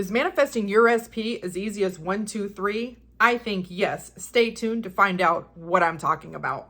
Is manifesting your SP as easy as 1, 2, 3? I think yes. Stay tuned to find out what I'm talking about.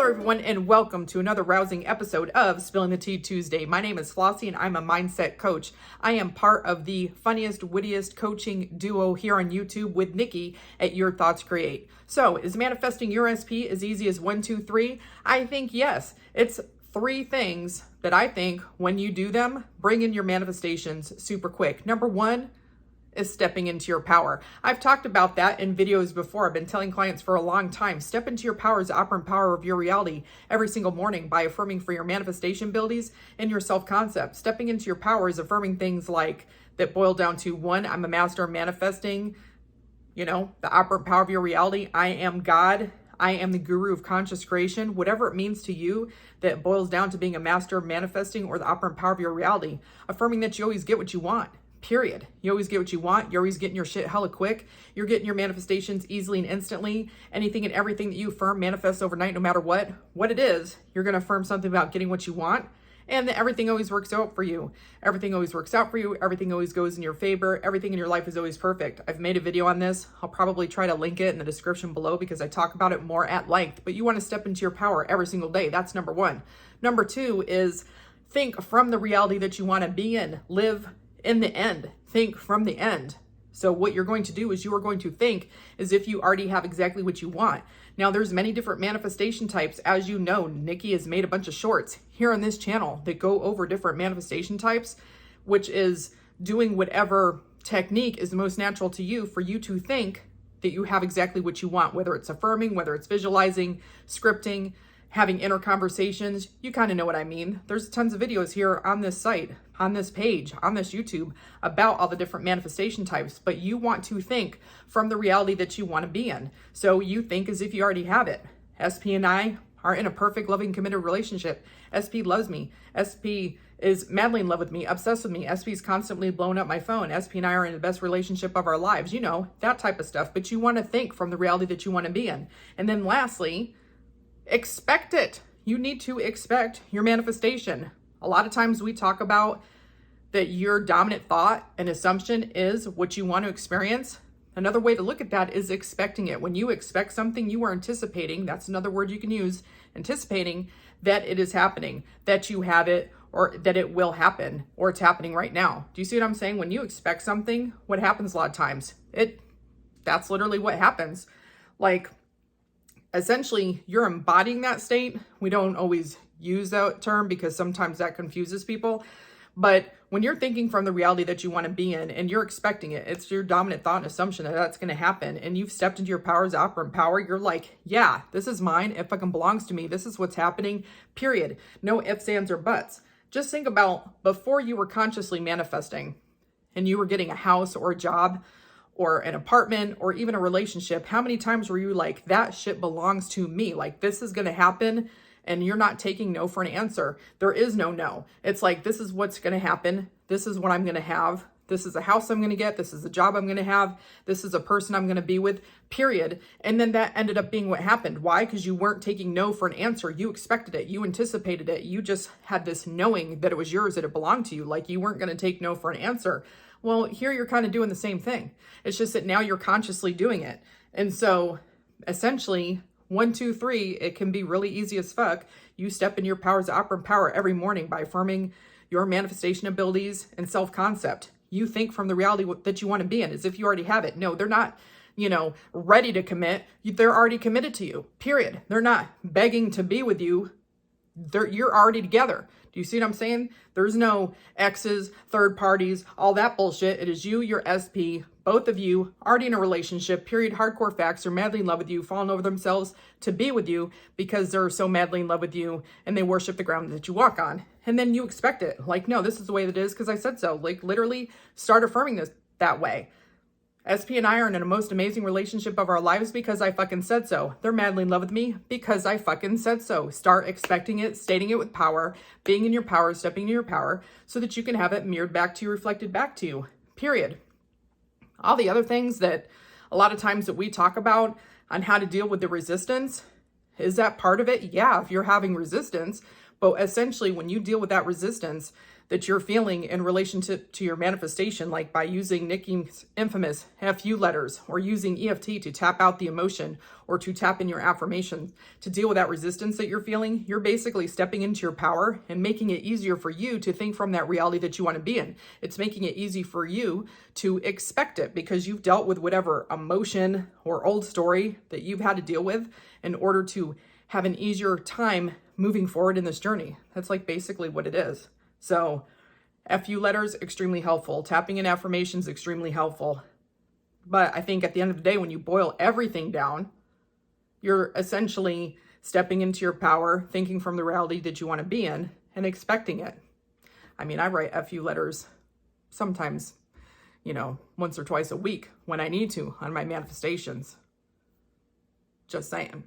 Everyone, and welcome to another rousing episode of Spilling the Tea Tuesday. My name is Flossie and I'm a mindset coach. I am part of the funniest, wittiest coaching duo here on YouTube with Nikki at Your Thoughts Create. So, is manifesting your SP as easy as 1, 2, 3? I think yes. It's 3 things that I think when you do them, bring in your manifestations super quick. Number 1 is stepping into your power. I've talked about that in videos before. I've been telling clients for a long time, step into your power as the operant power of your reality every single morning by affirming for your manifestation abilities and your self-concept. Stepping into your power is affirming things like that boil down to 1, I'm a master of manifesting, the operant power of your reality. I am God. I am the guru of conscious creation. Whatever it means to you that boils down to being a master of manifesting or the operant power of your reality. Affirming that you always get what you want. Period. You always get what you want. You're always getting your shit hella quick. You're getting your manifestations easily and instantly. Anything and everything that you affirm manifests overnight, no matter what it is. You're going to affirm something about getting what you want, and that everything always works out for you. Everything always works out for you. Everything always goes in your favor. Everything in your life is always perfect. I've made a video on this. I'll probably try to link it in the description below because I talk about it more at length, but you want to step into your power every single day. That's number 1. Number 2 is think from the reality that you want to be in. Live in the end. Think from the end. So what you're going to do is you are going to think as if you already have exactly what you want. Now, there's many different manifestation types. As you know, Nikki has made a bunch of shorts here on this channel that go over different manifestation types, which is doing whatever technique is the most natural to you for you to think that you have exactly what you want, whether it's affirming, whether it's visualizing, scripting, having inner conversations. You kind of know what I mean. There's tons of videos here on this site, on this page, on this YouTube about all the different manifestation types, but you want to think from the reality that you want to be in. So you think as if you already have it. SP and I are in a perfect, loving, committed relationship. SP loves me. SP is madly in love with me, obsessed with me. SP is constantly blowing up my phone. SP and I are in the best relationship of our lives. That type of stuff. But you want to think from the reality that you want to be in. And then lastly, expect it. You need to expect your manifestation. A lot of times we talk about that your dominant thought and assumption is what you want to experience. Another way to look at that is expecting it. When you expect something, you are anticipating, that's another word you can use, anticipating that it is happening, that you have it, or that it will happen, or it's happening right now. Do you see what I'm saying? When you expect something, what happens a lot of times? That's literally what happens. Like, essentially, you're embodying that state. We don't always use that term because sometimes that confuses people. But when you're thinking from the reality that you want to be in and you're expecting it, it's your dominant thought and assumption that that's going to happen. And you've stepped into your power as operant power. You're like, yeah, this is mine. It fucking belongs to me. This is what's happening, period. No ifs, ands, or buts. Just think about before you were consciously manifesting and you were getting a house or a job or an apartment, or even a relationship, how many times were you like, that shit belongs to me? Like, this is going to happen, and you're not taking no for an answer. There is no no. It's like, this is what's going to happen. This is what I'm going to have. This is a house I'm going to get. This is a job I'm going to have. This is a person I'm going to be with, period. And then that ended up being what happened. Why? Because you weren't taking no for an answer. You expected it. You anticipated it. You just had this knowing that it was yours, that it belonged to you. Like, you weren't going to take no for an answer. Well, here you're kind of doing the same thing. It's just that now you're consciously doing it. And so essentially 1, 2, 3, it can be really easy as fuck. You step in your power as operant power every morning by affirming your manifestation abilities and self-concept. You think from the reality that you want to be in as if you already have it. No, they're not, ready to commit. They're already committed to you, period. They're not begging to be with you. You're already together. Do you see what I'm saying? There's no exes, third parties, all that bullshit. It is you, your SP, both of you already in a relationship, period. Hardcore facts. They're madly in love with you, falling over themselves to be with you because they're so madly in love with you and they worship the ground that you walk on. And then you expect it. Like, no, this is the way that it is because I said so. Like, literally start affirming this that way. SP and I are in a most amazing relationship of our lives because I fucking said so. They're madly in love with me because I fucking said so. Start expecting it, stating it with power, being in your power, stepping into your power so that you can have it mirrored back to you, reflected back to you, period. All the other things that a lot of times that we talk about on how to deal with the resistance, is that part of it? Yeah, if you're having resistance, but essentially when you deal with that resistance that you're feeling in relationship to your manifestation, like by using Nikki's infamous FU letters or using EFT to tap out the emotion or to tap in your affirmations to deal with that resistance that you're feeling, you're basically stepping into your power and making it easier for you to think from that reality that you want to be in. It's making it easy for you to expect it because you've dealt with whatever emotion or old story that you've had to deal with in order to have an easier time moving forward in this journey. That's like basically what it is. So FU letters, extremely helpful. Tapping in affirmations, extremely helpful. But I think at the end of the day, when you boil everything down, you're essentially stepping into your power, thinking from the reality that you want to be in and expecting it. I mean, I write FU letters sometimes, once or twice a week when I need to on my manifestations. Just saying.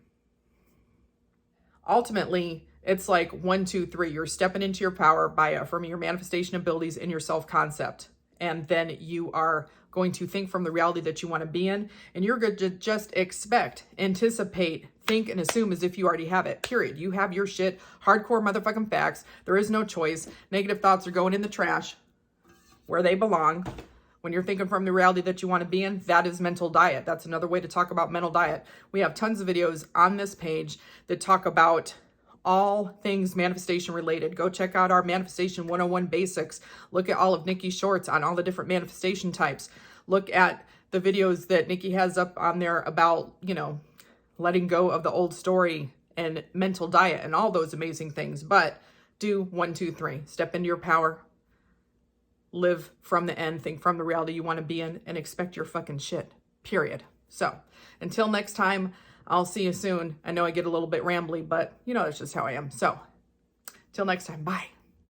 Ultimately, it's like 1, 2, 3. You're stepping into your power by affirming your manifestation abilities and your self-concept. And then you are going to think from the reality that you want to be in. And you're going to just expect, anticipate, think, and assume as if you already have it. Period. You have your shit. Hardcore motherfucking facts. There is no choice. Negative thoughts are going in the trash where they belong. When you're thinking from the reality that you want to be in, that is mental diet. That's another way to talk about mental diet. We have tons of videos on this page that talk about all things manifestation related. Go check out our Manifestation 101 Basics. Look at all of Nikki's shorts on all the different manifestation types. Look at the videos that Nikki has up on there about, letting go of the old story and mental diet and all those amazing things. But do 1, 2, 3. Step into your power. Live from the end. Think from the reality you want to be in and expect your fucking shit. Period. So until next time, I'll see you soon. I know I get a little bit rambly, but that's just how I am. So till next time, bye.